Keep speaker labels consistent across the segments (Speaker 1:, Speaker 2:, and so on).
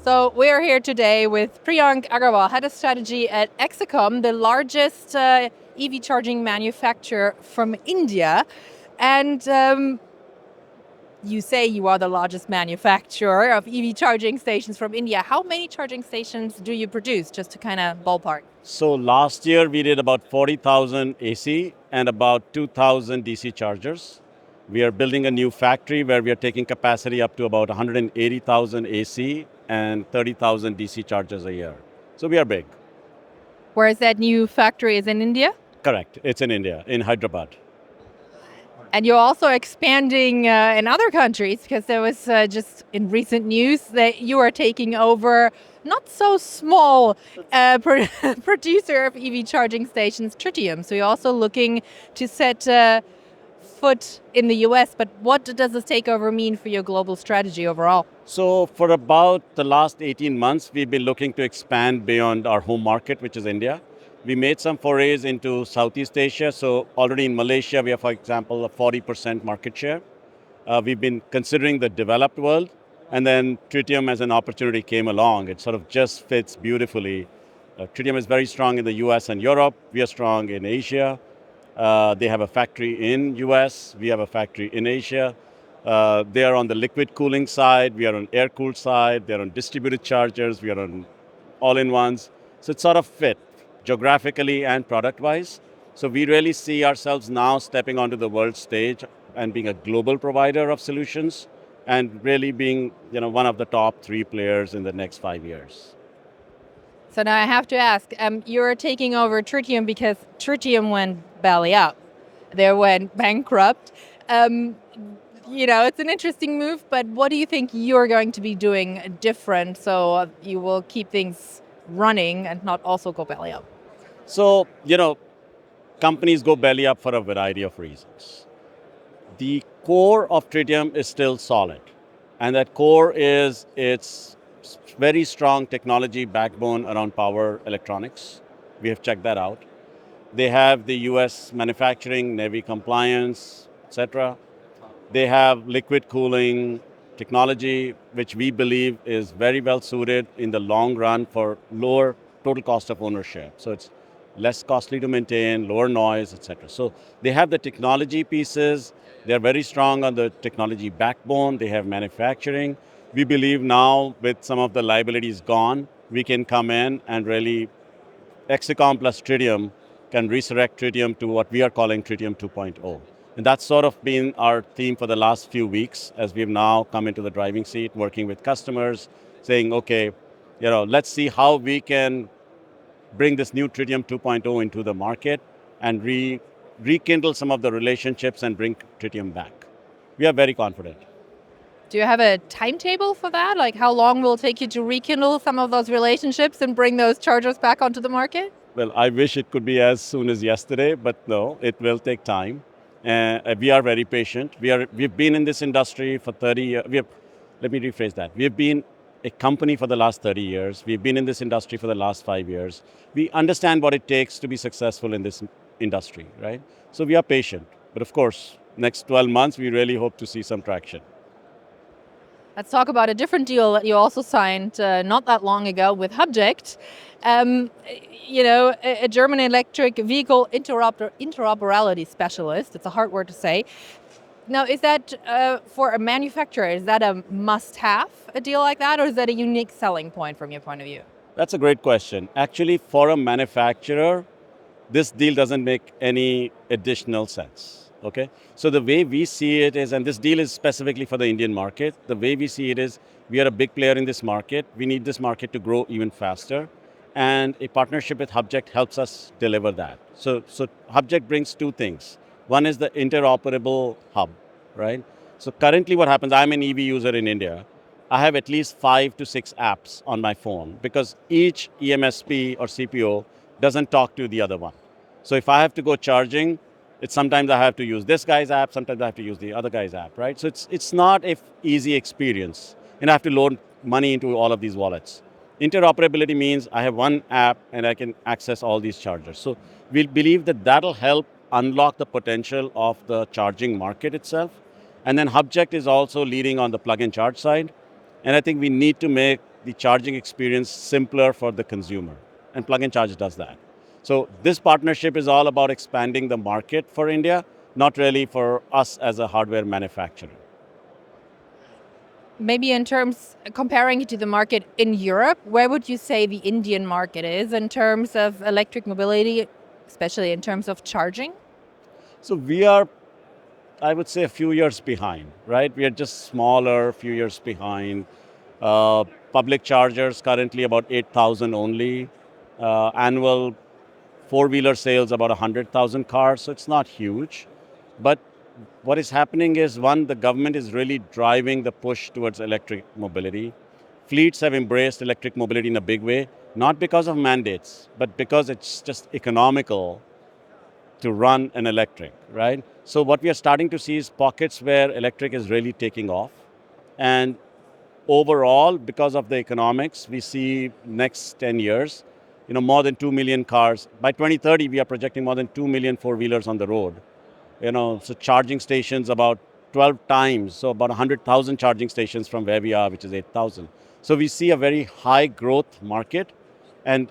Speaker 1: So we're here today with Priyank Agarwal, head of strategy at Exicom, the largest EV charging manufacturer from India. And you say you are the largest manufacturer of EV charging stations from India. How many charging stations do you produce, just to kind of ballpark?
Speaker 2: So last year we did about 40,000 AC and about 2,000 DC chargers. We are building a new factory where we are taking capacity up to about 180,000 AC and 30,000 DC chargers a year. So we are big.
Speaker 1: Whereas that new factory is in India?
Speaker 2: Correct. It's in India, in Hyderabad.
Speaker 1: And you're also expanding in other countries, because there was just in recent news that you are taking over not so small producer of EV charging stations, Tritium. So you're also looking to set foot in the US. But what does this takeover mean for your global strategy overall?
Speaker 2: So for about the last 18 months, we've been looking to expand beyond our home market, which is India. We made some forays into Southeast Asia. So already in Malaysia, we have, for example, a 40% market share. We've been considering the developed world, and then Tritium as an opportunity came along. It sort of just fits beautifully. Tritium is very strong in the US and Europe. We are strong in Asia. They have a factory in US. We have a factory in Asia. They are on the liquid cooling side. We are on air-cooled side. They're on distributed chargers. We are on all-in-ones. So it's sort of fit geographically and product-wise. So we really see ourselves now stepping onto the world stage and being a global provider of solutions and really being one of the top 3 players in the next 5 years.
Speaker 1: So now I have to ask, you're taking over Tritium because Tritium went belly up. They went bankrupt. It's an interesting move, but what do you think you're going to be doing different so you will keep things running and not also go belly up?
Speaker 2: So, companies go belly up for a variety of reasons. The core of Tritium is still solid. And that core is its very strong technology backbone around power electronics. We have checked that out. They have the US manufacturing, Navy compliance, etc. They have liquid cooling technology, which we believe is very well suited in the long run for lower total cost of ownership. So it's less costly to maintain, lower noise, etc. So they have the technology pieces. They're very strong on the technology backbone. They have manufacturing. We believe now, with some of the liabilities gone, we can come in and really, Exicom plus Tritium can resurrect Tritium to what we are calling Tritium 2.0. And that's sort of been our theme for the last few weeks, as we've now come into the driving seat, working with customers, saying, okay, let's see how we can bring this new Tritium 2.0 into the market and rekindle some of the relationships and bring Tritium back. We are very confident.
Speaker 1: Do you have a timetable for that? Like, how long will it take you to rekindle some of those relationships and bring those chargers back onto the market?
Speaker 2: Well, I wish it could be as soon as yesterday, but no, it will take time. We are very patient. We've been in this industry for 30 years. Let me rephrase that. We've been a company for the last 30 years. We've been in this industry for the last 5 years. We understand what it takes to be successful in this industry, right? So we are patient. But of course, next 12 months, we really hope to see some traction.
Speaker 1: Let's talk about a different deal that you also signed not that long ago with Hubeject. A German electric vehicle interoperability specialist. It's a hard word to say. Now, is that for a manufacturer, is that a must-have, a deal like that, or is that a unique selling point from your point of view?
Speaker 2: That's a great question. Actually, for a manufacturer, this deal doesn't make any additional sense. Okay, so the way we see it is, and this deal is specifically for the Indian market, the way we see it is, we are a big player in this market. We need this market to grow even faster. And a partnership with Hubeject helps us deliver that. So Hubeject brings 2 things. One is the interoperable hub, right? So currently what happens, I'm an EV user in India. I have at least 5 to 6 apps on my phone because each EMSP or CPO doesn't talk to the other one. So if I have to go charging, sometimes I have to use this guy's app, sometimes I have to use the other guy's app, right? So it's not an easy experience, and I have to load money into all of these wallets. Interoperability means I have one app and I can access all these chargers. So we believe that that'll help unlock the potential of the charging market itself. And then Hubeject is also leading on the plug and charge side. And I think we need to make the charging experience simpler for the consumer. And Plug and Charge does that. So this partnership is all about expanding the market for India, not really for us as a hardware manufacturer.
Speaker 1: Maybe in terms, comparing it to the market in Europe, where would you say the Indian market is in terms of electric mobility, especially in terms of charging?
Speaker 2: So we are, I would say, a few years behind, right? We are just smaller, a few years behind. Uh, Public chargers currently about 8,000 only. Annual four-wheeler sales about 100,000 cars, so it's not huge. But what is happening is, one, the government is really driving the push towards electric mobility. Fleets have embraced electric mobility in a big way, not because of mandates, but because it's just economical to run an electric, right? So what we are starting to see is pockets where electric is really taking off. And overall, because of the economics, we see next 10 years, more than 2 million cars. By 2030, we are projecting more than 2 million four-wheelers on the road. So charging stations about 12 times, so about 100,000 charging stations from where we are, which is 8,000. So we see a very high growth market, and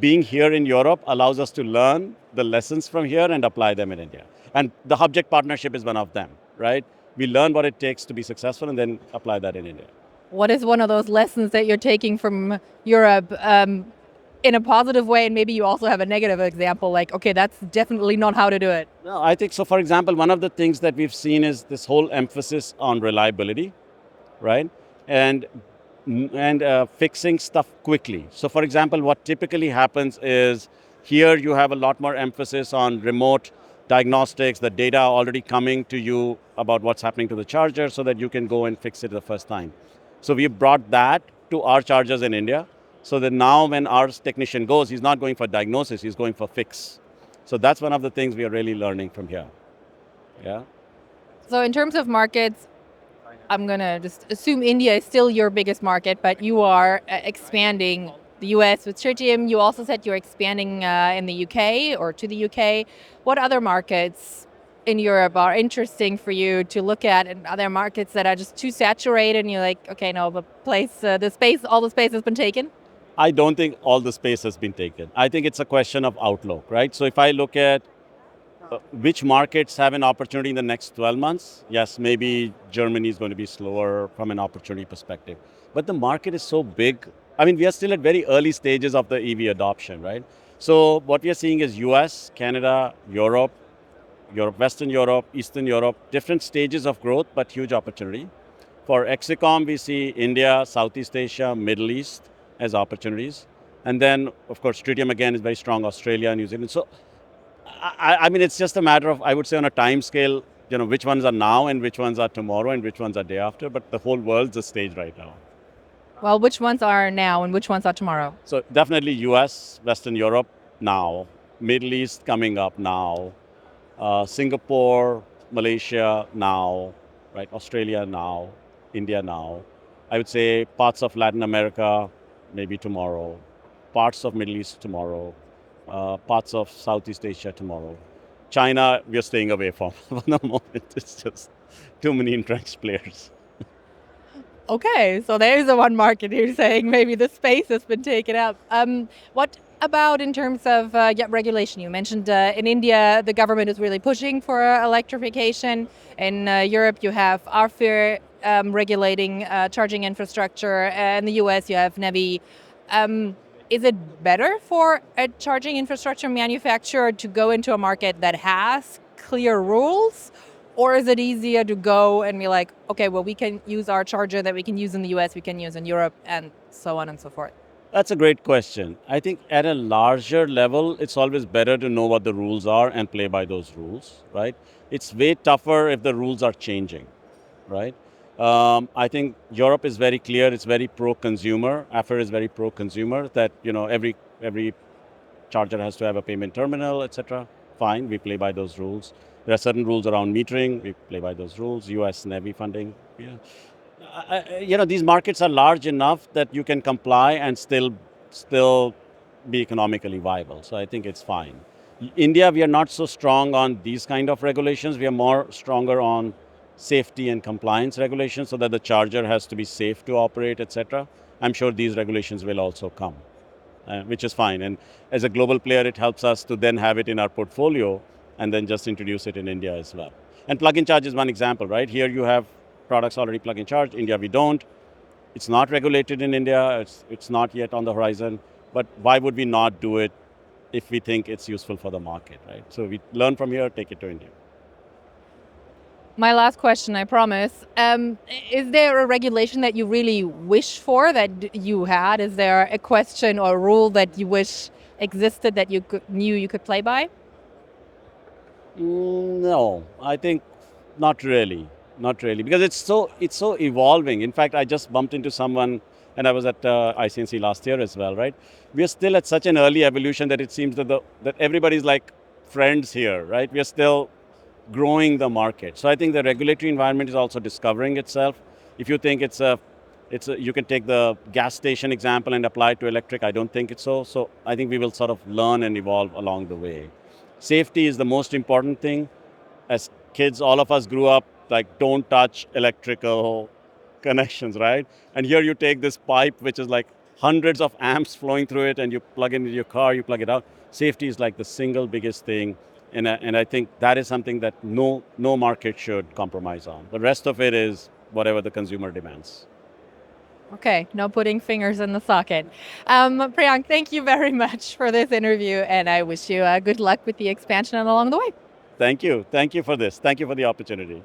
Speaker 2: being here in Europe allows us to learn the lessons from here and apply them in India. And the Hubeject partnership is one of them, right? We learn what it takes to be successful and then apply that in India.
Speaker 1: What is one of those lessons that you're taking from Europe in a positive way, and maybe you also have a negative example, like, okay, that's definitely not how to do it?
Speaker 2: No, I think so. For example, one of the things that we've seen is this whole emphasis on reliability, right? And fixing stuff quickly. So for example, what typically happens is here you have a lot more emphasis on remote diagnostics, the data already coming to you about what's happening to the charger so that you can go and fix it the first time. So we brought that to our chargers in India, so that now when our technician goes, he's not going for diagnosis, he's going for fix. So that's one of the things we are really learning from here. Yeah.
Speaker 1: So in terms of markets, I'm going to just assume India is still your biggest market, but you are expanding the US with Tritium. You also said you're expanding in the UK or to the UK. What other markets in Europe are interesting for you to look at, and other markets that are just too saturated and you're like, okay, no, all the space has been taken?
Speaker 2: I don't think all the space has been taken. I think it's a question of outlook, right? So if I look at which markets have an opportunity in the next 12 months? Yes, maybe Germany is going to be slower from an opportunity perspective. But the market is so big. I mean, we are still at very early stages of the EV adoption, right? So what we are seeing is US, Canada, Europe, Western Europe, Eastern Europe, different stages of growth, but huge opportunity. For Exicom, we see India, Southeast Asia, Middle East as opportunities. And then, of course, Tritium again is very strong, Australia, New Zealand. So I mean, it's just a matter of, I would say, on a time scale, which ones are now and which ones are tomorrow and which ones are day after, but the whole world's a stage right now.
Speaker 1: Well, which ones are now and which ones are tomorrow?
Speaker 2: So definitely US, Western Europe now, Middle East coming up now, Singapore, Malaysia now, right? Australia now, India now. I would say parts of Latin America maybe tomorrow, parts of Middle East tomorrow, parts of Southeast Asia tomorrow. China, we are staying away from for the moment. It's just too many entrenched players.
Speaker 1: Okay, so there is the one market you're saying maybe the space has been taken up. What about in terms of regulation? You mentioned in India the government is really pushing for electrification. In Europe you have RFIR regulating charging infrastructure. In the US you have NEVI. Is it better for a charging infrastructure manufacturer to go into a market that has clear rules? Or is it easier to go and be like, okay, well, we can use our charger that we can use in the US, we can use in Europe, and so on and so forth?
Speaker 2: That's a great question. I think at a larger level, it's always better to know what the rules are and play by those rules, right? It's way tougher if the rules are changing, right? I think Europe is very clear. It's very pro-consumer. AFIR is very pro-consumer that every charger has to have a payment terminal, etc. Fine, we play by those rules. There are certain rules around metering. We play by those rules. US NEVI funding. Yeah. These markets are large enough that you can comply and still be economically viable. So I think it's fine. India, we are not so strong on these kind of regulations. We are more stronger on safety and compliance regulations so that the charger has to be safe to operate, etc. I'm sure these regulations will also come, which is fine. And as a global player, it helps us to then have it in our portfolio and then just introduce it in India as well. And plug-in charge is one example, right? Here you have products already plug-in charge. India, we don't. It's not regulated in India. It's not yet on the horizon. But why would we not do it if we think it's useful for the market, right? So we learn from here, take it to India.
Speaker 1: My last question, I promise. Is there a regulation that you really wish for that you had? Is there a question or a rule that you wish existed that you knew you could play by?
Speaker 2: No, I think not really, not really, because it's so evolving. In fact, I just bumped into someone, and I was at ICNC last year as well, right? We are still at such an early evolution that it seems that that everybody's like friends here, right? We are still growing the market. So I think the regulatory environment is also discovering itself. If you think you can take the gas station example and apply it to electric. I don't think it's so. So I think we will sort of learn and evolve along the way. Safety is the most important thing. As kids, all of us grew up like, don't touch electrical connections, right? And here you take this pipe, which is like hundreds of amps flowing through it, and you plug it into your car, you plug it out. Safety is like the single biggest thing. And I think that is something that no market should compromise on. The rest of it is whatever the consumer demands.
Speaker 1: Okay, no putting fingers in the socket. Priyank, thank you very much for this interview, and I wish you good luck with the expansion and along the way.
Speaker 2: Thank you. Thank you for this. Thank you for the opportunity.